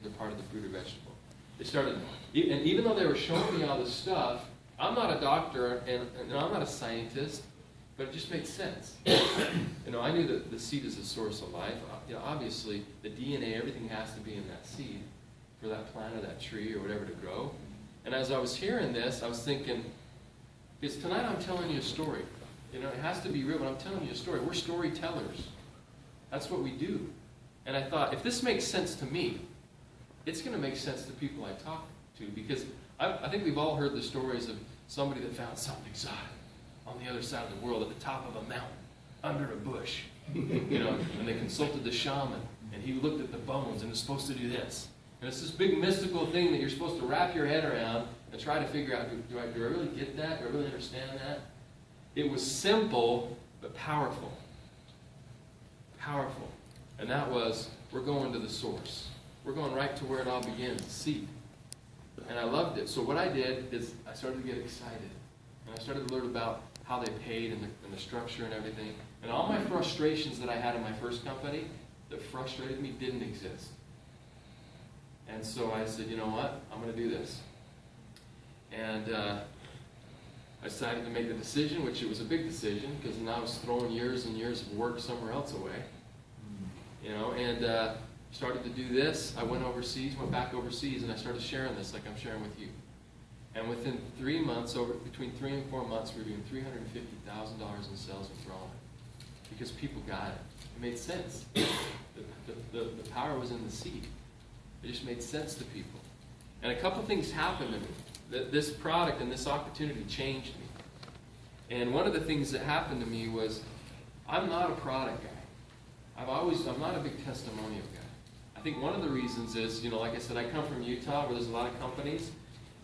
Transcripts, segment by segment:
They're part of the fruit or vegetable. They started, and even though they were showing me all this stuff, I'm not a doctor and I'm not a scientist, but it just made sense. I knew that the seed is the source of life. Obviously, the DNA, everything has to be in that seed for that plant or that tree or whatever to grow. And as I was hearing this, I was thinking, because tonight I'm telling you a story. It has to be real, but I'm telling you a story. We're storytellers. That's what we do. And I thought, if this makes sense to me, it's going to make sense to people I talk to, because I think we've all heard the stories of somebody that found something exotic on the other side of the world at the top of a mountain, under a bush. And they consulted the shaman, and he looked at the bones, and it's supposed to do this. And it's this big mystical thing that you're supposed to wrap your head around and try to figure out, do I really get that? Do I really understand that? It was simple, but powerful. Powerful. And that was, we're going to the source. We're going right to where it all begins, seed. And I loved it. So what I did is I started to get excited. And I started to learn about how they paid and the structure and everything. And all my frustrations that I had in my first company that frustrated me didn't exist. And so I said, you know what? I'm going to do this. And I decided to make the decision, which it was a big decision, because now I was throwing years and years of work somewhere else away. And started to do this. I went overseas, went back overseas, and I started sharing this like I'm sharing with you. And within 3 months, between 3 and 4 months, we were doing $350,000 in sales and growing. Because people got it. It made sense. The power was in the seed. It just made sense to people. And a couple things happened to me. This product and this opportunity changed me. And one of the things that happened to me was, I'm not a product guy. I'm not a big testimonial guy. I think one of the reasons is, like I said, I come from Utah where there's a lot of companies,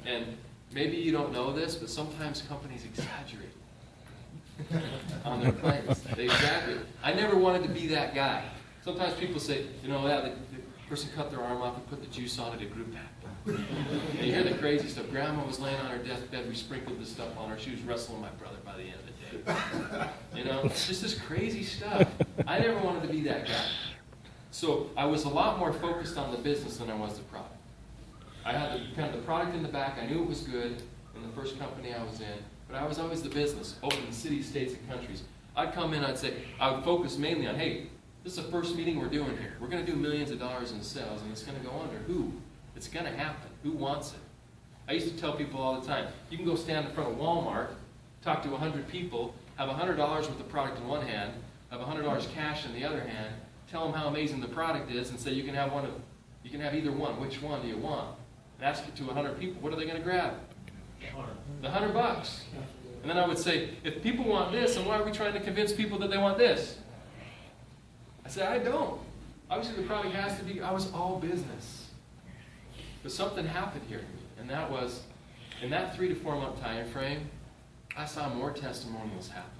and maybe you don't know this, but sometimes companies exaggerate on their claims. They exaggerate. I never wanted to be that guy. Sometimes people say, the person cut their arm off and put the juice on it, it grew back. And you hear the crazy stuff. Grandma was laying on her deathbed, we sprinkled this stuff on her, she was wrestling my brother by the end of the day. Just this crazy stuff. I never wanted to be that guy. So I was a lot more focused on the business than I was the product. I had the product in the back. I knew it was good in the first company I was in, but I was always the business, opening cities, states, and countries. I'd come in, I would focus mainly on, hey, this is the first meeting we're doing here. We're going to do millions of dollars in sales, and it's going to go under. Who? It's going to happen. Who wants it? I used to tell people all the time, you can go stand in front of Walmart, talk to 100 people, have $100 worth of product in one hand, have $100 cash in the other hand, tell them how amazing the product is, and say you can have either one. Which one do you want? And ask it to 100 people. What are they going to grab? The $100. And then I would say, if people want this, then why are we trying to convince people that they want this? I said, I don't. Obviously, the product has to be. I was all business. But something happened here to me, and that was, in that 3 to 4 month time frame, I saw more testimonials happen,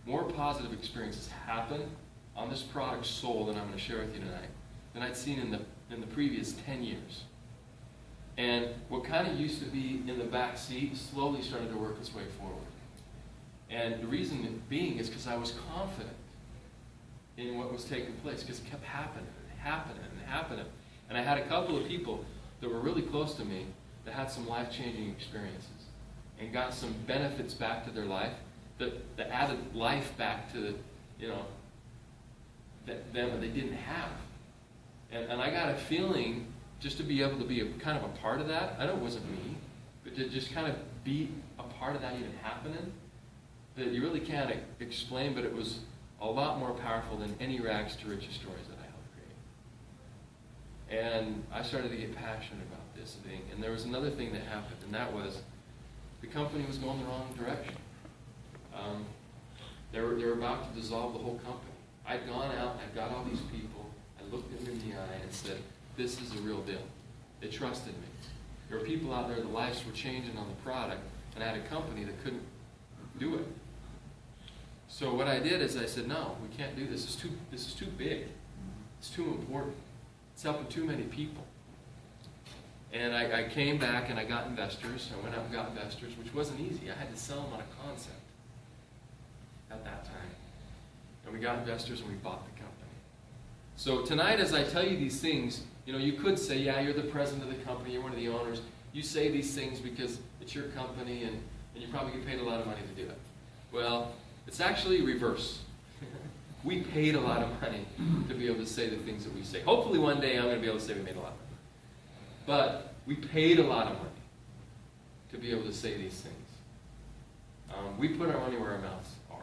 more positive experiences happen on this product sold that I'm going to share with you tonight than I'd seen in the previous 10 years. And what kind of used to be in the back seat slowly started to work its way forward. And the reason being is because I was confident in what was taking place, because it kept happening and happening and happening. And I had a couple of people that were really close to me that had some life-changing experiences and got some benefits back to their life that added life back to them that they didn't have. And I got a feeling just to be able to be a kind of a part of that. I know it wasn't me, but to just kind of be a part of that even happening, that you really can't explain, but it was a lot more powerful than any rags to riches stories that I helped create. And I started to get passionate about this thing. And there was another thing that happened, and that was the company was going the wrong direction. They were about to dissolve the whole company. I'd gone out, I'd got all these people, I looked them in the eye and said, this is the real deal. They trusted me. There were people out there, the lives were changing on the product, and I had a company that couldn't do it. So what I did is I said, no, we can't do this. This is too big. It's too important. It's helping too many people. And I came back and I got investors. I went out and got investors, which wasn't easy. I had to sell them on a concept at that time. And we got investors and we bought the company. So tonight, as I tell you these things, You know, you could say, yeah, you're the president of the company, you're one of the owners. You say these things because it's your company and you probably get paid a lot of money to do it. Well, it's actually reverse. We paid a lot of money to be able to say the things that we say. Hopefully one day I'm going to be able to say we made a lot of money. But we paid a lot of money to be able to say these things. We put our money where our mouths are.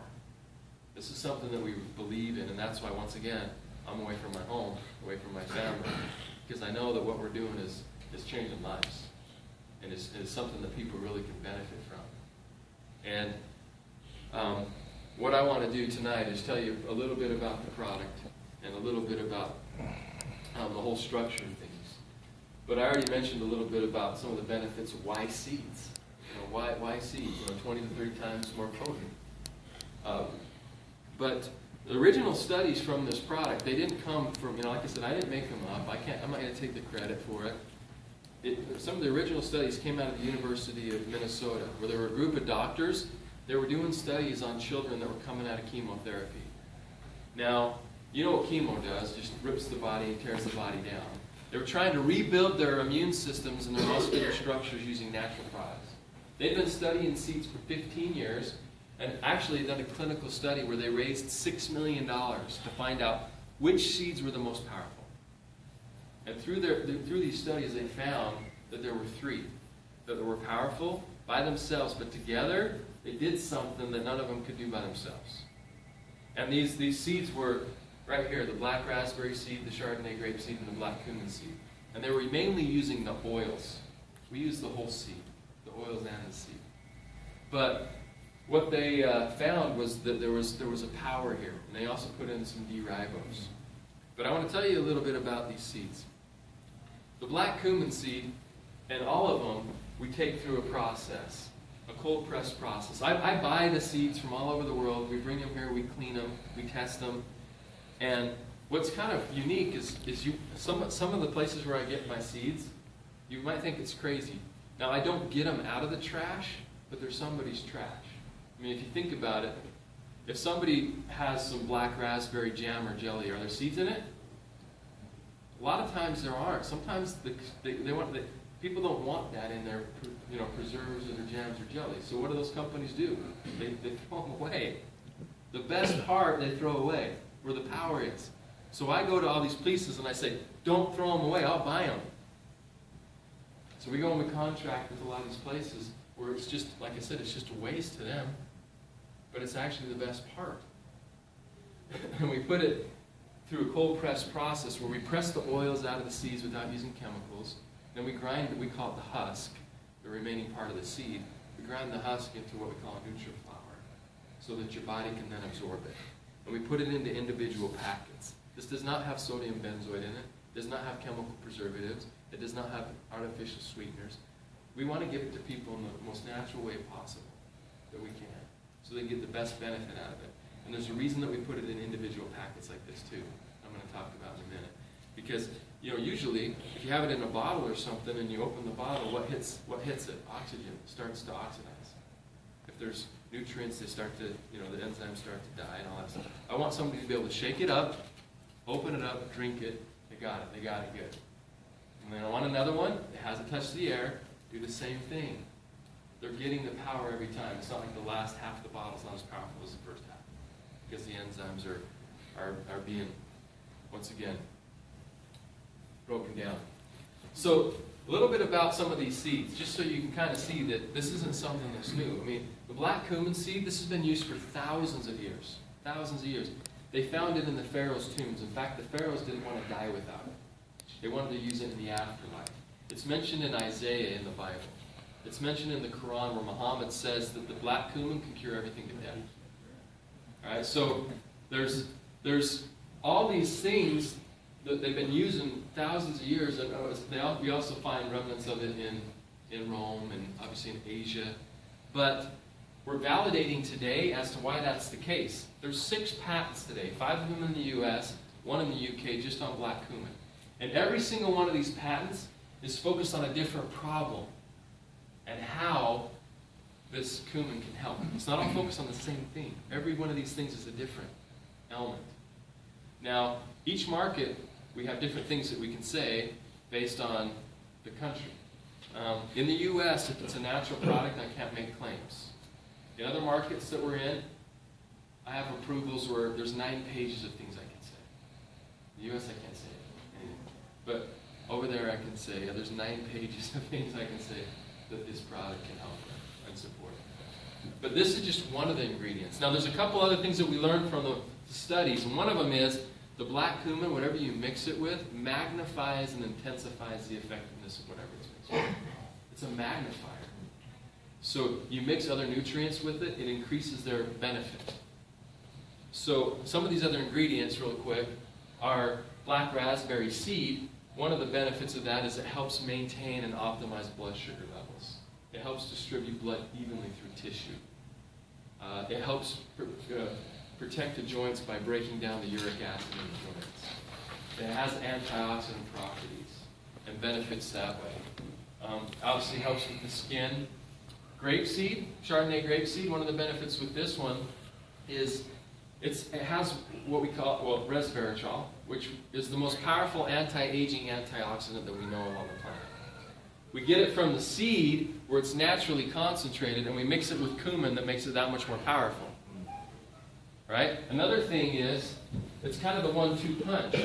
This is something that we believe in, and that's why, once again, I'm away from my home, away from my family, because I know that what we're doing is changing lives, and is something that people really can benefit from. And what I want to do tonight is tell you a little bit about the product and a little bit about the whole structure of things. But I already mentioned a little bit about some of the benefits of why seeds. You know, why seeds? 20 to 30 times more potent. But the original studies from this product, they didn't come from, like I said, I didn't make them up. I'm not going to take the credit for it. Some of the original studies came out of the University of Minnesota, where there were a group of doctors. They were doing studies on children that were coming out of chemotherapy. Now, you know what chemo does, just rips the body and tears the body down. They were trying to rebuild their immune systems and their muscular structures using natural products. They've been studying seeds for 15 years, and actually done a clinical study where they raised $6 million to find out which seeds were the most powerful. And through these studies, they found that there were three that were powerful by themselves, but together they did something that none of them could do by themselves. And these seeds were right here: the black raspberry seed, the Chardonnay grape seed, and the black cumin seed. And they were mainly using the oils. We use the whole seed, the oils and the seed. But what they found was that there was a power here, and they also put in some D-ribose. But I want to tell you a little bit about these seeds. The black cumin seed, and all of them, we take through a process, a cold press process. I buy the seeds from all over the world. We bring them here, we clean them, we test them. And what's kind of unique is some of the places where I get my seeds, you might think it's crazy. Now, I don't get them out of the trash, but they're somebody's trash. I mean, if you think about it, if somebody has some black raspberry jam or jelly, are there seeds in it? A lot of times there aren't. Sometimes people don't want that in their preserves or their jams or jellies. So what do those companies do? They throw them away. The best part they throw away, where the power is. So I go to all these places and I say, don't throw them away, I'll buy them. So we go and we contract with a lot of these places where it's just, like I said, it's just a waste to them, but it's actually the best part. And we put it through a cold press process where we press the oils out of the seeds without using chemicals. Then we grind it, we call it the husk, the remaining part of the seed. We grind the husk into what we call a NutriFlour, so that your body can then absorb it. And we put it into individual packets. This does not have sodium benzoate in it. It does not have chemical preservatives. It does not have artificial sweeteners. We want to give it to people in the most natural way possible that we can, so they get the best benefit out of it. And there's a reason that we put it in individual packets like this too. I'm going to talk about in a minute. Because usually, if you have it in a bottle or something and you open the bottle, what hits it? Oxygen. It starts to oxidize. If there's nutrients, they start to, the enzymes start to die and all that stuff. I want somebody to be able to shake it up, open it up, drink it. They got it good. And then I want another one. It hasn't touched the air. Do the same thing. They're getting the power every time. It's not like the last half of the bottle is not as powerful as the first half, because the enzymes are being, once again, broken down. So a little bit about some of these seeds, just so you can kind of see that this isn't something that's new. I mean, the black cumin seed, this has been used for thousands of years. Thousands of years. They found it in the pharaoh's tombs. In fact, the pharaohs didn't want to die without it. They wanted to use it in the afterlife. It's mentioned in Isaiah in the Bible. It's mentioned in the Quran where Muhammad says that the black cumin can cure everything to death. All right, so there's all these things that they've been using thousands of years, and we also find remnants of it in Rome and obviously in Asia. But we're validating today as to why that's the case. There's 6 patents today, 5 of them in the U.S., 1 in the U.K., just on black cumin. And every single one of these patents is focused on a different problem and how this cumin can help. It's not all focused on the same thing. Every one of these things is a different element. Now, each market we have different things that we can say based on the country. In the U.S., if it's a natural product, I can't make claims. In other markets that we're in, I have approvals where there's 9 pages of things I can say. In the U.S., I can't say anything. But over there, I can say, there's 9 pages of things I can say that this product can help and support. But this is just one of the ingredients. Now, there's a couple other things that we learned from the studies, and one of them is the black cumin, whatever you mix it with, magnifies and intensifies the effectiveness of whatever it's mixed with. It's a magnifier. So you mix other nutrients with it, it increases their benefit. So some of these other ingredients, real quick, are black raspberry seed. One of the benefits of that is it helps maintain and optimize blood sugar levels. It helps distribute blood evenly through tissue. It helps protect the joints by breaking down the uric acid in the joints. It has antioxidant properties and benefits that way. Obviously helps with the skin. Grapeseed, Chardonnay grapeseed, one of the benefits with this one is it has what we call, resveratrol, which is the most powerful anti-aging antioxidant that we know of on the planet. We get it from the seed where it's naturally concentrated, and we mix it with cumin that makes it that much more powerful. Right? Another thing is, it's kind of the 1-2 punch.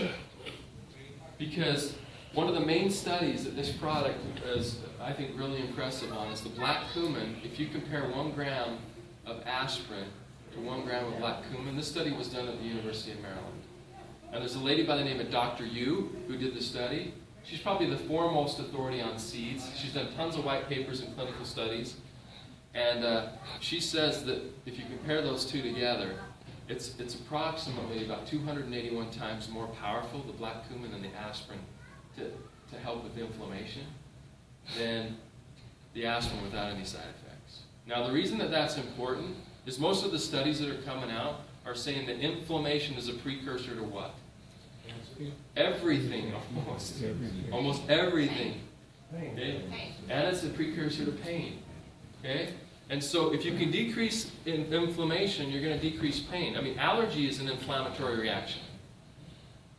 Because one of the main studies that this product is, I think, really impressive on is the black cumin. If you compare 1 gram of aspirin to 1 gram of black cumin, this study was done at the University of Maryland. And there's a lady by the name of Dr. Yu who did the study. She's probably the foremost authority on seeds. She's done tons of white papers and clinical studies. And she says that if you compare those two together, it's approximately about 281 times more powerful, the black cumin and the aspirin, to help with inflammation than the aspirin without any side effects. Now, the reason that that's important is most of the studies that are coming out are saying that inflammation is a precursor to what? Everything, almost. Almost everything. Okay? And it's a precursor to pain. Okay? And so if you can decrease inflammation, you're going to decrease pain. I mean, allergy is an inflammatory reaction.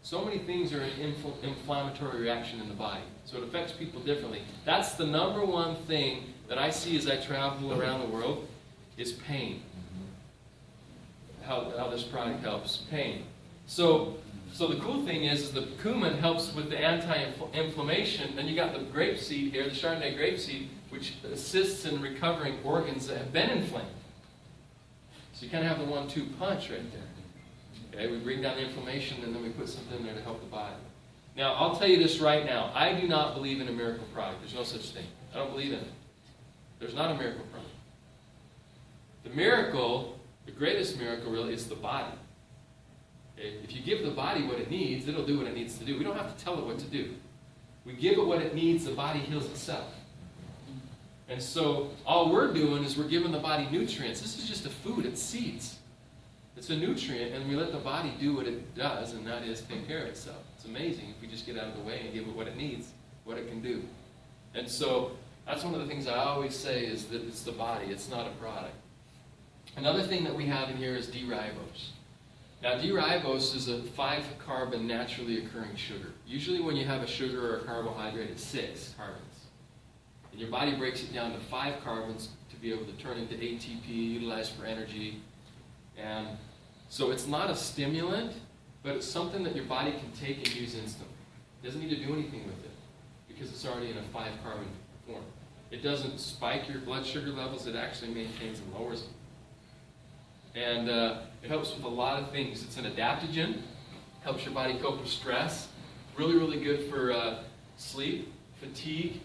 So many things are an inflammatory reaction in the body. So it affects people differently. That's the number one thing that I see as I travel around the world is pain. How this product helps pain. So the cool thing is the cumin helps with the anti-inflammation. Then you got the grapeseed here, the Chardonnay grapeseed, which assists in recovering organs that have been inflamed. So you kind of have the 1-2 punch right there. Okay, we bring down the inflammation and then we put something in there to help the body. Now, I'll tell you this right now. I do not believe in a miracle product. There's no such thing. I don't believe in it. There's not a miracle product. The miracle, the greatest miracle really, is the body. Okay? If you give the body what it needs, it'll do what it needs to do. We don't have to tell it what to do. We give it what it needs, the body heals itself. And so all we're doing is we're giving the body nutrients. This is just a food. It's seeds. It's a nutrient, and we let the body do what it does, and that is take care of itself. It's amazing if we just get out of the way and give it what it needs, what it can do. And so that's one of the things I always say is that it's the body. It's not a product. Another thing that we have in here is D-ribose. Now, D-ribose is a 5-carbon naturally occurring sugar. Usually when you have a sugar or a carbohydrate, it's 6 carbons. And your body breaks it down to 5 carbons to be able to turn into ATP, utilized for energy. And so it's not a stimulant, but it's something that your body can take and use instantly. It doesn't need to do anything with it because it's already in a 5-carbon form. It doesn't spike your blood sugar levels, it actually maintains and lowers them. And it helps with a lot of things. It's an adaptogen, helps your body cope with stress. Really, really good for sleep, fatigue,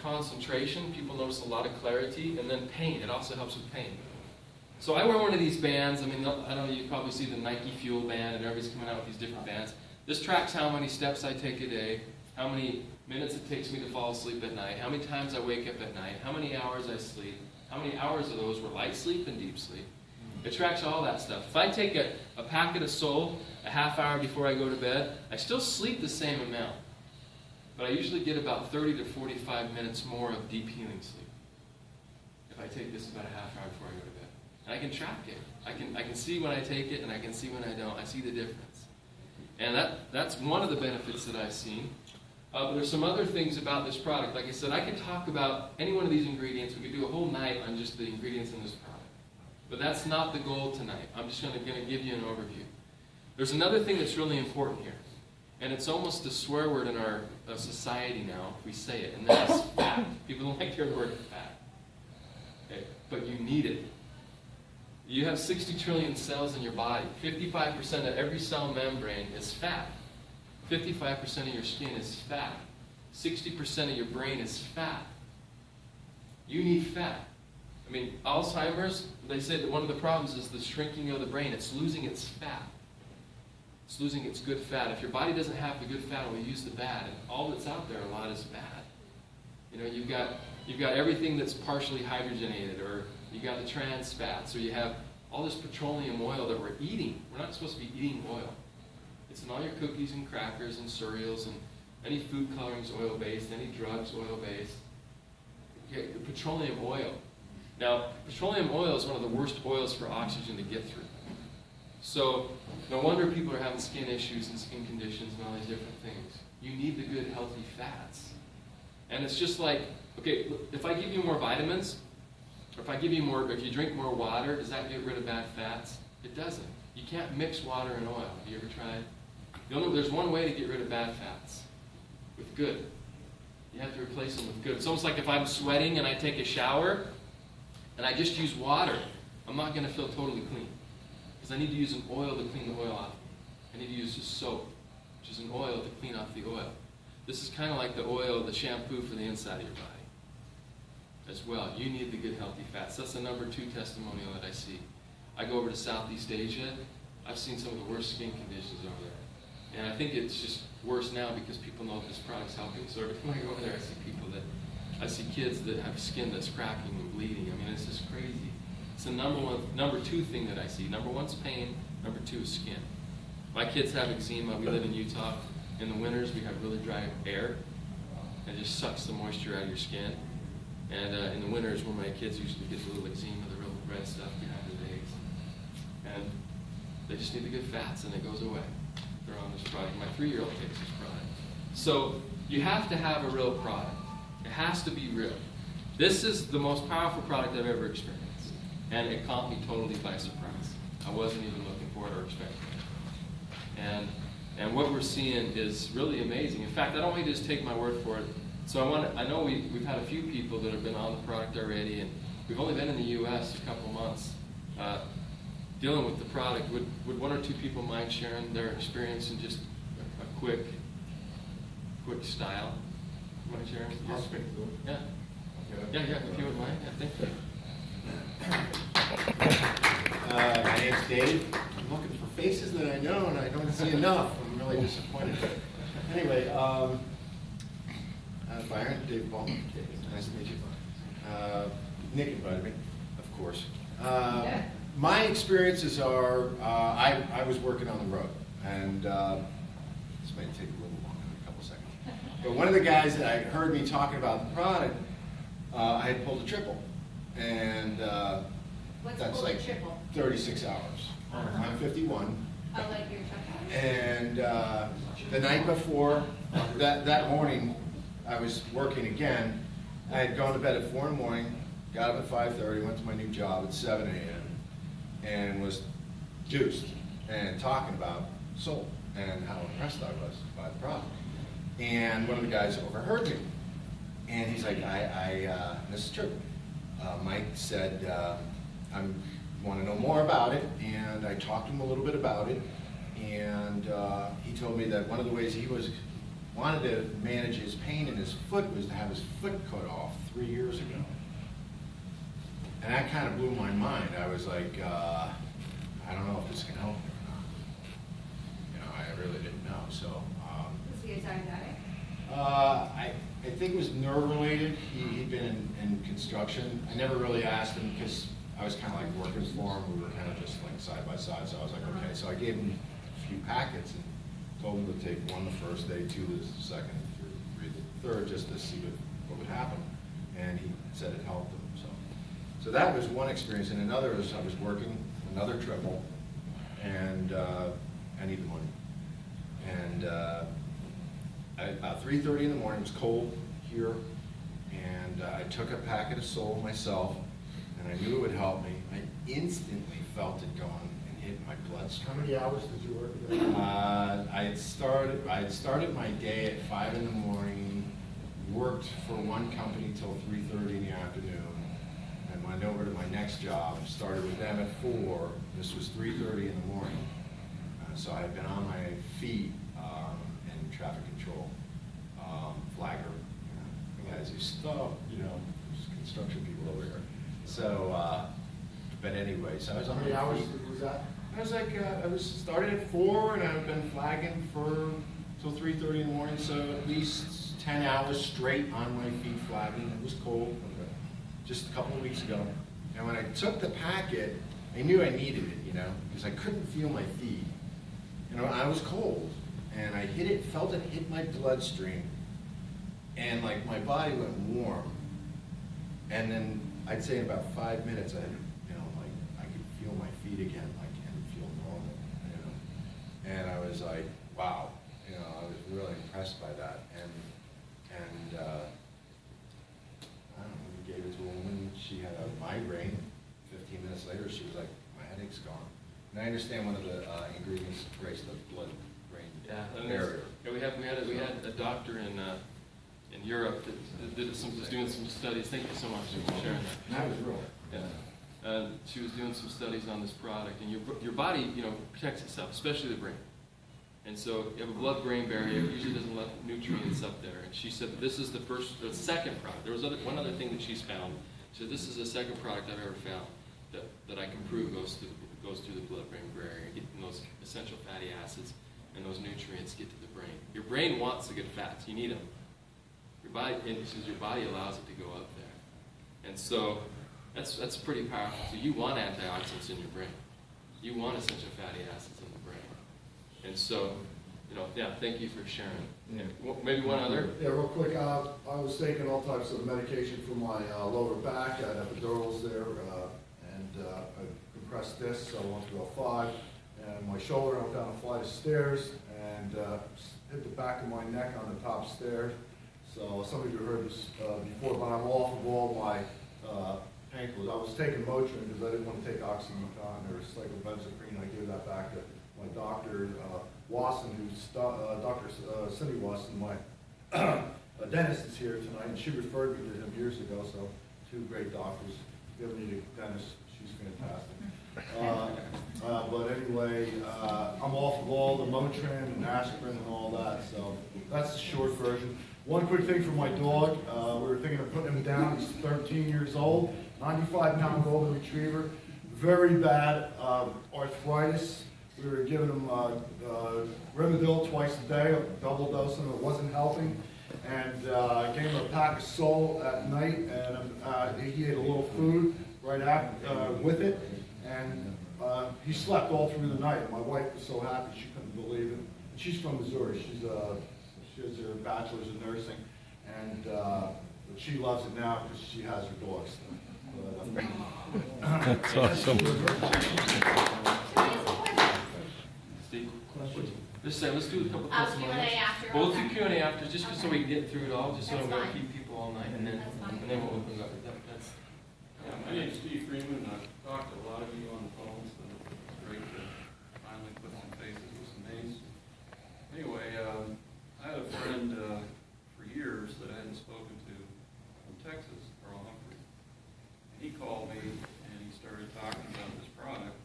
concentration. People notice a lot of clarity. And then pain. It also helps with pain. So I wear one of these bands. I mean, I don't know, you probably see the Nike Fuel band, and everybody's coming out with these different bands. This tracks how many steps I take a day, how many minutes it takes me to fall asleep at night, how many times I wake up at night, how many hours I sleep, how many hours of those were light sleep and deep sleep. It tracks all that stuff. If I take a packet of Soul a half hour before I go to bed, I still sleep the same amount. But I usually get about 30 to 45 minutes more of deep healing sleep if I take this about a half hour before I go to bed. And I can track it. I can see when I take it, and I can see when I don't. I see the difference. And that's one of the benefits that I've seen. But there's some other things about this product. Like I said, I could talk about any one of these ingredients. We could do a whole night on just the ingredients in this product. But that's not the goal tonight. I'm just going to give you an overview. There's another thing that's really important here. And it's almost a swear word in our society now, if we say it. And that's fat. People don't like hearing the word fat. Okay? But you need it. You have 60 trillion cells in your body. 55% of every cell membrane is fat. 55% of your skin is fat. 60% of your brain is fat. You need fat. I mean, Alzheimer's, they say that one of the problems is the shrinking of the brain. It's losing its fat. It's losing its good fat. If your body doesn't have the good fat, it will use the bad. And all that's out there, a lot is bad. You know, you've got everything that's partially hydrogenated, or you got the trans fats, or you have all this petroleum oil that we're eating. We're not supposed to be eating oil. It's in all your cookies and crackers and cereals, and any food coloring is oil-based, any drugs oil-based. The petroleum oil. Now, petroleum oil is one of the worst oils for oxygen to get through. So, no wonder people are having skin issues and skin conditions and all these different things. You need the good, healthy fats. And it's just like, okay, if I give you more vitamins, or if you drink more water, does that get rid of bad fats? It doesn't. You can't mix water and oil. Have you ever tried? There's one way to get rid of bad fats, with good. You have to replace them with good. It's almost like if I'm sweating and I take a shower, and I just use water, I'm not going to feel totally clean. Because I need to use an oil to clean the oil off. I need to use just soap, which is an oil to clean off the oil. This is kind of like the oil, the shampoo for the inside of your body as well. You need the good, healthy fats. That's the number 2 testimonial that I see. I go over to Southeast Asia. I've seen some of the worst skin conditions over there. And I think it's just worse now because people know this product's helping. So every time I go over there, I see kids that have skin that's cracking and bleeding. I mean, it's just crazy. It's the number 2 thing that I see. Number 1's pain. Number 2 is skin. My kids have eczema. We live in Utah. In the winters, we have really dry air. And it just sucks the moisture out of your skin. And in the winters, where my kids usually get a little eczema, the real red stuff behind their legs. And they just need the good fats, and it goes away. They're on this product. My 3-year-old takes this product. So you have to have a real product. It has to be real. This is the most powerful product I've ever experienced. And it caught me totally by surprise. I wasn't even looking for it or expecting it. And what we're seeing is really amazing. In fact, I don't want you to just take my word for it. So I know we've had a few people that have been on the product already, and we've only been in the U.S. a couple months dealing with the product. Would 1 or 2 people mind sharing their experience in just a quick style? You mind sharing? I'll speak to it. Yeah. Yeah, if you wouldn't mind. Yeah, thank you. My name's Dave. I'm looking for faces that I know, and I don't see enough. I'm really disappointed. Anyway, Byron, Dave Paul. Nice to meet you. Nick invited me, of course. My experiences are, I was working on the road, and this may take a little longer than a couple seconds. But one of the guys that heard me talking about the product, I had pulled a triple. And that's like 36 hours. I'm 51. Oh, like your truck. And the night before, that morning, I was working again. I had gone to bed at 4 in the morning, got up at 5:30, went to my new job at 7 a.m., and was juiced and talking about Soul and how impressed I was by the product. And one of the guys overheard me. And he's like, this is true. Mike said, I want to know more about it, and I talked to him a little bit about it, and he told me that one of the ways he wanted to manage his pain in his foot was to have his foot cut off 3 years ago. And that kind of blew my mind. I was like, I don't know if this can help me or not. You know, I really didn't know. So. Was he a diabetic? I think it was nerve-related. He'd been in construction. I never really asked him because I was kind of like working for him. We were kind of just like side by side. So I was like, okay. So I gave him a few packets and told him to take 1 the first day, 2 the second, 3 the third, just to see what would happen. And he said it helped him. So that was one experience. And another was I was working another triple, and I need the money. And about 3:30 in the morning, it was cold here, and I took a packet of Soul myself, and I knew it would help me. I instantly felt it going and hit my bloodstream. How many hours did you work today? I had started my day at 5 in the morning, worked for one company till 3:30 in the afternoon, and went over to my next job, started with them at 4. This was 3:30 in the morning. So I had been on my feet in traffic control, flagger, the guys who stop, there's construction people over here. So, but anyway, so I was How on many my hours feet. was that? I was started at 4, and I've been flagging for till 3:30 in the morning, so at least 10 hours straight on my feet flagging. It was cold, just a couple of weeks ago. And when I took the packet, I knew I needed it, because I couldn't feel my feet. I was cold, and I felt it hit my bloodstream, and like my body went warm. And then I'd say in about 5 minutes, I could feel my feet again, and feel normal, And I was like, wow, I was really impressed by that. And I don't know, we gave it to a woman. She had a migraine. 15 minutes later, she was like, my headache's gone. And I understand one of the ingredients breaks the blood-brain barrier. Yeah, we had a doctor in Europe that was doing some studies. Thank you so much for sharing that. That was real. Yeah. She was doing some studies on this product, and your body, protects itself, especially the brain. And so you have a blood-brain barrier. It usually doesn't let nutrients up there. And she said this is the second product. There was one other thing that she's found. She said this is the second product I've ever found that I can prove goes through the blood-brain barrier, getting those essential fatty acids and those nutrients get to the brain. Your brain wants to get fats. You need them. Your body allows it to go up there. And so that's pretty powerful. So you want antioxidants in your brain. You want essential fatty acids in the brain. And so, thank you for sharing. Yeah. Maybe one other? Yeah, real quick, I was taking all types of medication for my lower back. I had epidurals there, and I compressed disc, so I went through L5. And my shoulder, I went down a flight of stairs and hit the back of my neck on the top stairs. So some of you heard this before, but I'm off of all my painkillers. I was taking Motrin because I didn't want to take oxycontin or cyclobenzaprine. I gave that back to my doctor, Wasson, Dr. Cindy Wasson, my dentist is here tonight, and she referred me to him years ago, so 2 great doctors. If you ever need a dentist, she's fantastic. But anyway, I'm off of all the Motrin and aspirin and all that, so that's the short version. One quick thing for my dog, we were thinking of putting him down. He's 13 years old, 95-pound golden retriever, very bad arthritis. We were giving him Rimadyl twice a day, a double dose, and it wasn't helping. And I gave him a pack of Soul at night, and he ate a little food right after with it, and he slept all through the night. My wife was so happy she couldn't believe it. She's from Missouri. She has her bachelor's in nursing, and she loves it now because she has her dogs. That's awesome. Steve? Let's do a couple of Q&A after. We'll do Q&A after, just so we can get through it all, just so That's I'm going to fine. keep people all night, and then we'll open up. My name's Steve Freeman. I've talked to a lot of you on the phone, so it's great to finally put some faces with some names. Anyway, I had a friend for years that I hadn't spoken to from Texas, Carl Humphrey. And he called me and he started talking about this product.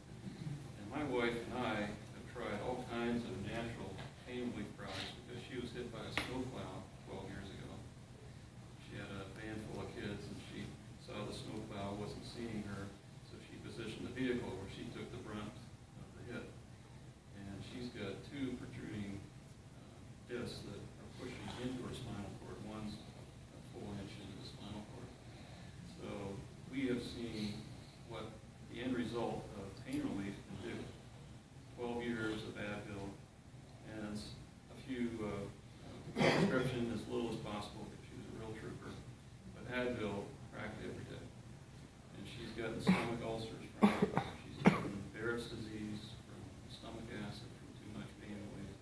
And my wife and I have tried all kinds of natural pain relief products because she was hit by a snowplow 12 years ago. She had a van full of kids and she saw the snowplow wasn't seeing her, so she positioned the vehicle where she took the brunt of the hit. And she's got 2 protruding discs that are pushing into her spinal cord. One's a full inch into the spinal cord. So we have seen what the end result of pain relief can do. 12 years of Advil and a few prescription as little as possible because she was a real trooper. But Advil practically every day. And she's gotten stomach ulcers from it. She's gotten Barrett's disease from stomach acid from too much pain relief.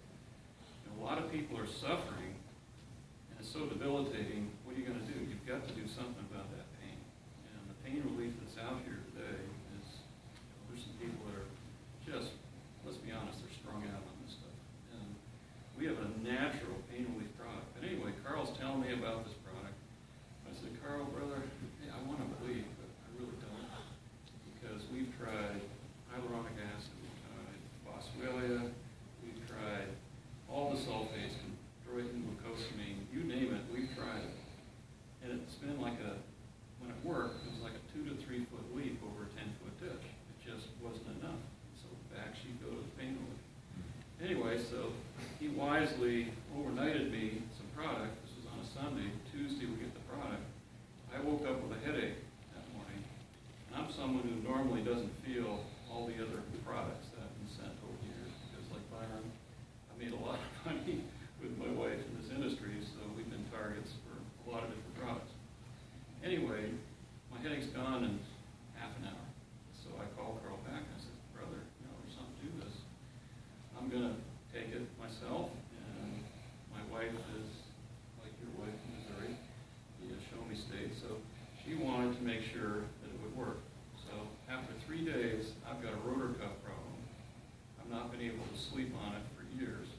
have to do something about that pain. And the pain relief that's out here today is, there's some people that are just, let's be honest, they're strung out on this stuff. And we have a natural pain relief product. But anyway, Carl's telling me about this product. I said, Carl, brother, hey, I want to believe, but I really don't. Because we've tried hyaluronic acid, we've tried boswellia, we've tried all the sulfates, chondroitin, glucosamine, you name it, we've tried it. And it's been like when it worked, it was like a 2 to 3 foot leap over a 10-foot ditch. It just wasn't enough. So back she'd go to the pain relief. Anyway, so he wisely overnighted me some product. This was on a Sunday. Tuesday we get the product. I woke up with a headache that morning. And I'm someone who normally doesn't feel all the other products that have been sent over the years. Because like Byron, I made a lot of money with my wife in this industry, so we've been targets for a lot of different products. Anyway, my headache's gone in half an hour. So I called Carl back and I said, brother, there's something to this. I'm going to take it myself, and my wife is, like your wife in Missouri, the Show Me State, so she wanted to make sure that it would work. So after 3 days, I've got a rotor cuff problem. I've not been able to sleep on it for years.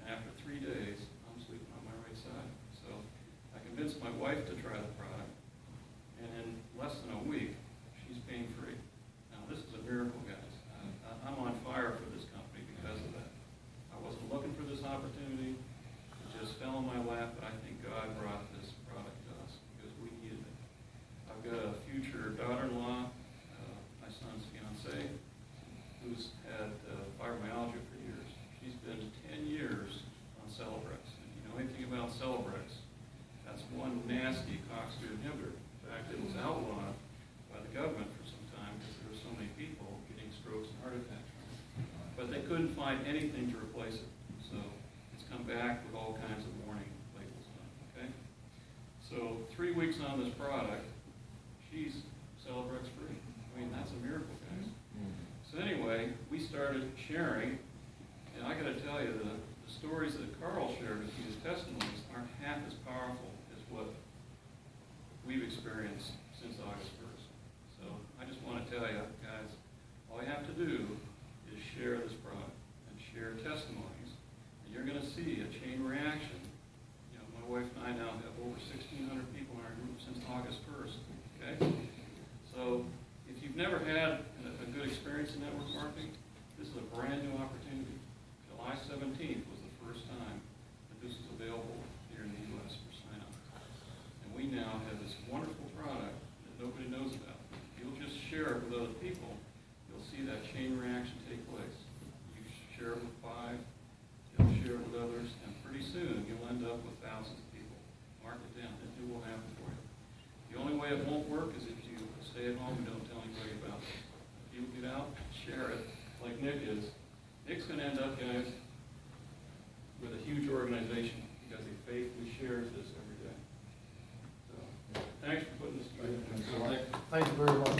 And after 3 days, I'm sleeping on my right side. So I convinced my wife to try the product, and in less than a week, she's pain-free. Now, this is a miracle, guys. I'm on fire for this company because of that. I wasn't looking for this opportunity. It just fell in my lap, but I think God brought this product to us because we needed it. I've got a future daughter-in-law, my son's fiancée, who's had fibromyalgia for years. She's been 10 years on Celebrex. And if you know anything about Celebrex, that's one nasty COX-2 inhibitor. In fact, it was outlawed by the government for some time because there were so many people getting strokes and heart attacks. But they couldn't find anything to replace it. So it's come back with all kinds of warning labels on it, okay? So 3 weeks on this product, she's Celebrex free. I mean, that's a miracle, guys. So anyway, we started sharing, and I got to tell you, the stories that Carl shared with you, his testimonies, aren't half as powerful as what we've experienced since August 1st. So I just want to tell you, guys, all you have to do is share this product and share testimonies, and you're going to see a chain reaction. My wife and I now have over 1,600 people in our group since August 1st, okay? So if you've never had a good experience in network marketing, this is a brand new opportunity. July 17th was the first time that this is available here in the U.S. for sign-up. And we now have this wonderful product that nobody knows about. If you'll just share it with other people, you'll see that chain reaction take place. You share it with 5, you'll share it with others, and pretty soon you'll end up with thousands of people. Mark it down. It will happen for you. The only way it won't work is if you stay at home and don't tell anybody about it. If you get out, share it, like Nick is. Nick's going to end up, guys, with a huge organization because he faithfully shares this every day. So, thanks for putting this together. Thank you very much.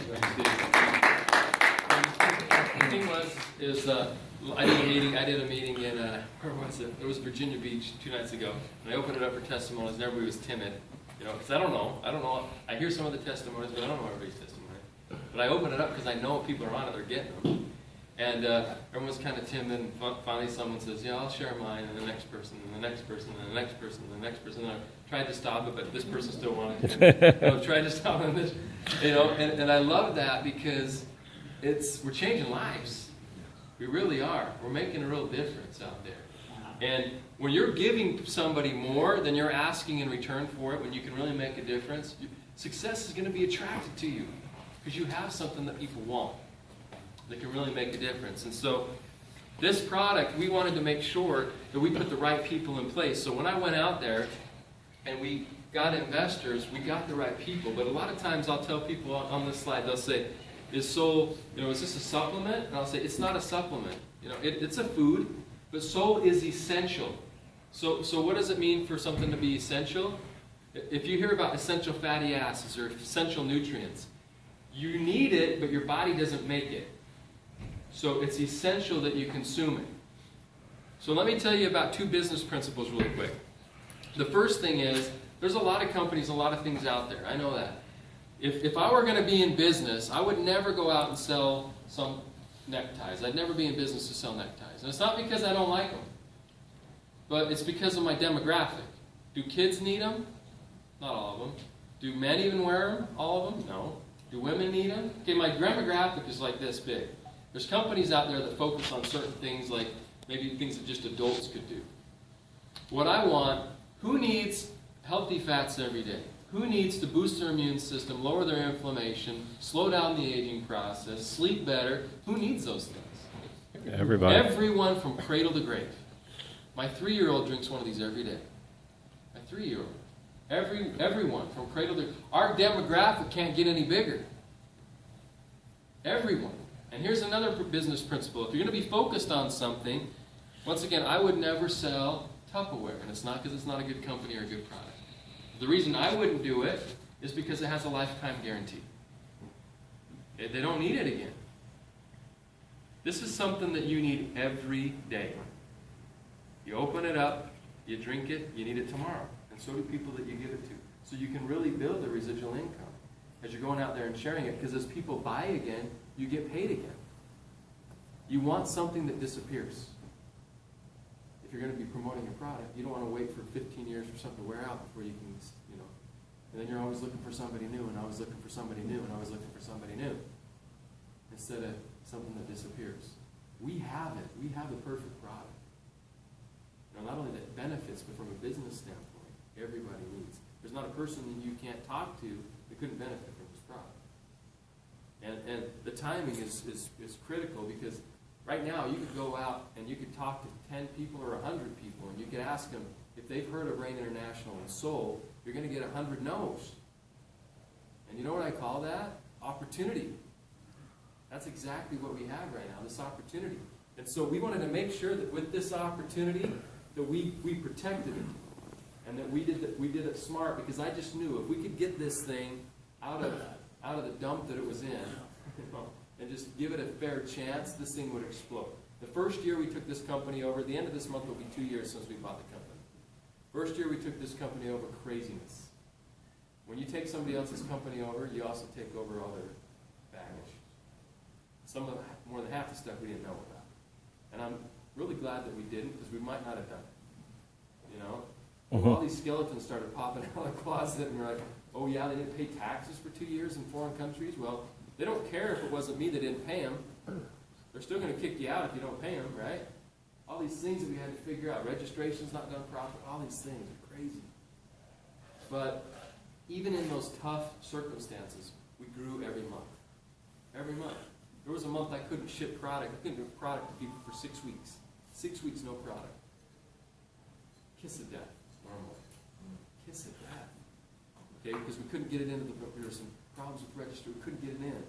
The thing I did a meeting in, where was it? It was Virginia Beach 2 nights ago. And I opened it up for testimonies and everybody was timid. Because I don't know. I hear some of the testimonies, but I don't know everybody's testimony. But I open it up because I know people are on it, they're getting them. And everyone's kind of timid, and finally someone says, yeah, I'll share mine, and the next person, and the next person, and the next person, and the next person. And I tried to stop it, but this person still wanted to. Tried to stop it, this, and I love that because we're changing lives. We really are. We're making a real difference out there. And when you're giving somebody more than you're asking in return for it, when you can really make a difference, success is going to be attracted to you because you have something that people want that can really make a difference. And so this product, we wanted to make sure that we put the right people in place. So when I went out there and we got investors, we got the right people. But a lot of times I'll tell people on this slide, they'll say, is this a supplement? And I'll say, it's not a supplement. It's a food, but soul is essential. So what does it mean for something to be essential? If you hear about essential fatty acids or essential nutrients, you need it, but your body doesn't make it. So it's essential that you consume it. So let me tell you about 2 business principles really quick. The first thing is There's a lot of companies, a lot of things out there. I know that. If I were going to be in business, I would never go out and sell some neckties. I'd never be in business to sell neckties. And it's not because I don't like them, but it's because of my demographic. Do kids need them? Not all of them. Do men even wear them? All of them? No. Do women need them? Okay, my demographic is like this big. There's companies out there that focus on certain things, like maybe things that just adults could do. What I want, who needs healthy fats every day? Who needs to boost their immune system, lower their inflammation, slow down the aging process, sleep better? Who needs those things? Everybody. Everyone from cradle to grave. My 3-year-old drinks one of these every day. My 3-year-old. Everyone from cradle to... Our demographic can't get any bigger. Everyone. And here's another business principle. If you're going to be focused on something, once again, I would never sell Tupperware. And it's not because it's not a good company or a good product. The reason I wouldn't do it is because it has a lifetime guarantee. They don't need it again. This is something that you need every day. You open it up, you drink it, you need it tomorrow. And so do people that you give it to. So you can really build a residual income as you're going out there and sharing it, because as people buy again, you get paid again. You want something that disappears. If you're going to be promoting a product, you don't want to wait for 15 years for something to wear out before you can, and then you're always looking for somebody new, and always looking for somebody new, and always looking for somebody new, instead of something that disappears. We have it. We have the perfect product. Not only that benefits, but from a business standpoint, everybody needs. There's not a person that you can't talk to that couldn't benefit from this product. And the timing is critical, because right now you could go out and you could talk to 10 people or 100 people, and you could ask them if they've heard of Rain International and Soul. You're going to get 100 no's. And you know what I call that? Opportunity. That's exactly what we have right now, this opportunity. And so we wanted to make sure that with this opportunity, that we protected it, and that we did it smart, because I just knew if we could get this thing out of the dump that it was in, and just give it a fair chance, this thing would explode. The first year we took this company over, the end of this month will be 2 years since we bought the company. First year we took this company over, craziness. When you take somebody else's company over, you also take over all their baggage. More than half the stuff we didn't know about. And I'm really glad that we didn't, because we might not have done it. All these skeletons started popping out of the closet, and we're like, oh yeah, they didn't pay taxes for 2 years in foreign countries? Well, they don't care if it wasn't me that didn't pay them. They're still going to kick you out if you don't pay them, right? All these things that we had to figure out. Registration's not done properly. All these things are crazy. But even in those tough circumstances, we grew every month. Every month. There was a month I couldn't ship product. I couldn't do product to people for 6 weeks. 6 weeks, no product. Kiss of death, normally. Kiss of death. Okay, because we couldn't get it into there were some problems with registry. We couldn't get it in.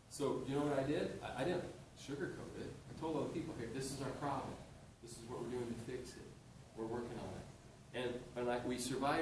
So, you know what I did? I didn't sugarcoat it. I told other people, hey, this is our problem. This is what we're doing to fix it. We're working on it. And like we survived